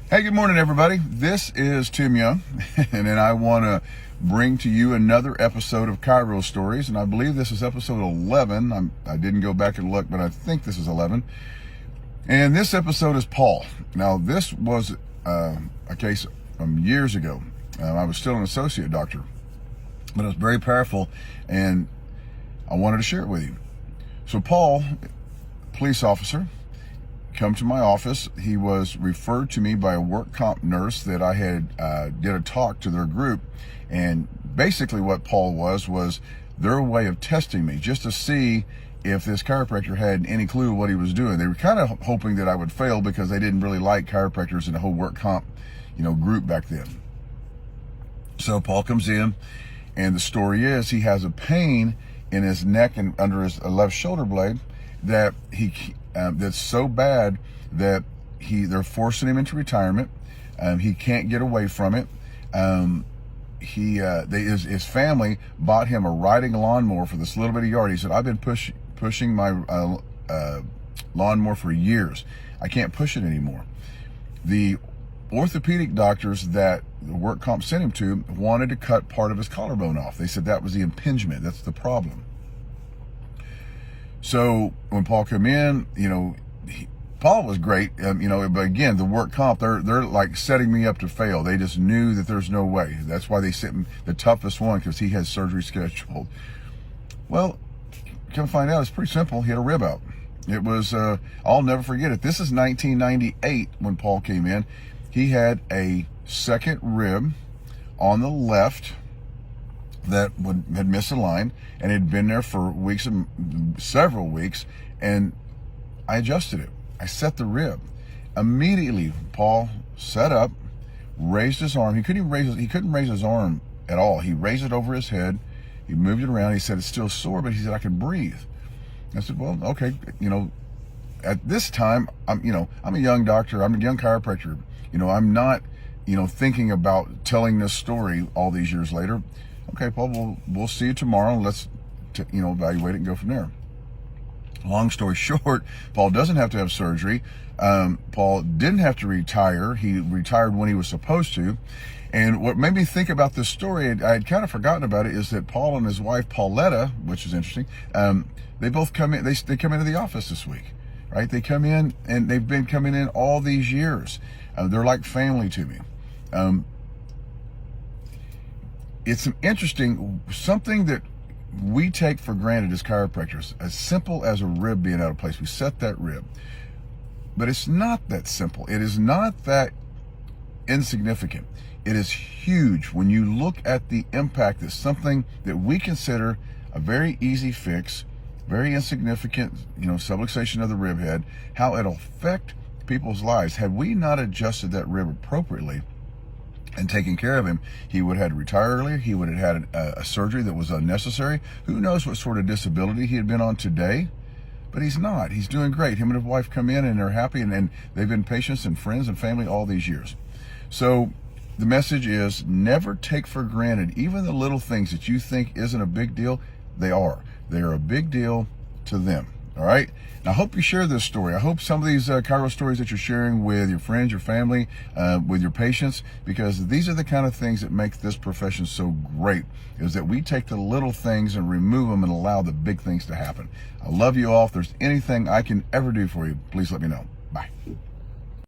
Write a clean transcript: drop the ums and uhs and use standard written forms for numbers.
Hey, good morning, everybody. This is Tim Young, and then I want to bring to you another episode of Chiro Stories, and I believe this is episode 11. I didn't go back and look, but I think this is 11. And this episode is Paul. Now, this was a case from years ago. I was still an associate doctor, but it was very powerful, and I wanted to share it with you. So Paul, police officer, come to my office. He was referred to me by a work comp nurse that I had did a talk to their group, and basically what Paul was their way of testing me just to see if this chiropractor had any clue what he was doing. They were kind of hoping that I would fail because they didn't really like chiropractors in the whole work comp, group back then. So Paul comes in, and the story is he has a pain in his neck and under his left shoulder blade that that's so bad that they're forcing him into retirement. He can't get away from it. His family bought him a riding lawnmower for this little bit of yard. He said, "I've been pushing my lawnmower for years. I can't push it anymore." The orthopedic doctors that the work comp sent him to wanted to cut part of his collarbone off. They said that was the impingement. That's the problem. So when Paul came in, Paul was great, but again, the work comp, they're like setting me up to fail. They just knew that there's no way. That's why they sent him the toughest one, because he has surgery scheduled. Well, come find out, it's pretty simple. He had a rib out. It was, I'll never forget it. This is 1998 when Paul came in. He had a second rib on the left that had misaligned and had been there for several weeks, and I adjusted it. I set the rib. Immediately, Paul sat up, raised his arm. He couldn't raise his arm at all. He raised it over his head. He moved it around. He said, "It's still sore," but he said, "I can breathe." I said, "Well, okay." At this time, I'm a young doctor. I'm a young chiropractor. I'm not, thinking about telling this story all these years later. "Okay, Paul, we'll see you tomorrow. Let's, evaluate it and go from there." Long story short, Paul doesn't have to have surgery. Paul didn't have to retire. He retired when he was supposed to. And what made me think about this story, I had kind of forgotten about it, is that Paul and his wife, Pauletta, which is interesting, they both come in, they come into the office this week, right? They come in, and they've been coming in all these years. They're like family to me. It's something that we take for granted as chiropractors, as simple as a rib being out of place. We set that rib. But it's not that simple. It is not that insignificant. It is huge when you look at the impact that something that we consider a very easy fix, very insignificant, subluxation of the rib head, how it'll affect people's lives. Had we not adjusted that rib appropriately and taking care of him, he would have had to retire earlier. He would have had a surgery that was unnecessary. Who knows what sort of disability he had been on today? But he's not. He's doing great. Him and his wife come in, and they're happy, and they've been patients and friends and family all these years. So the message is, never take for granted even the little things that you think isn't a big deal. They are. They are a big deal to them. All right? And I hope you share this story. I hope some of these Chiro stories that you're sharing with your friends, your family, with your patients, because these are the kind of things that make this profession so great, is that we take the little things and remove them and allow the big things to happen. I love you all. If there's anything I can ever do for you, please let me know. Bye.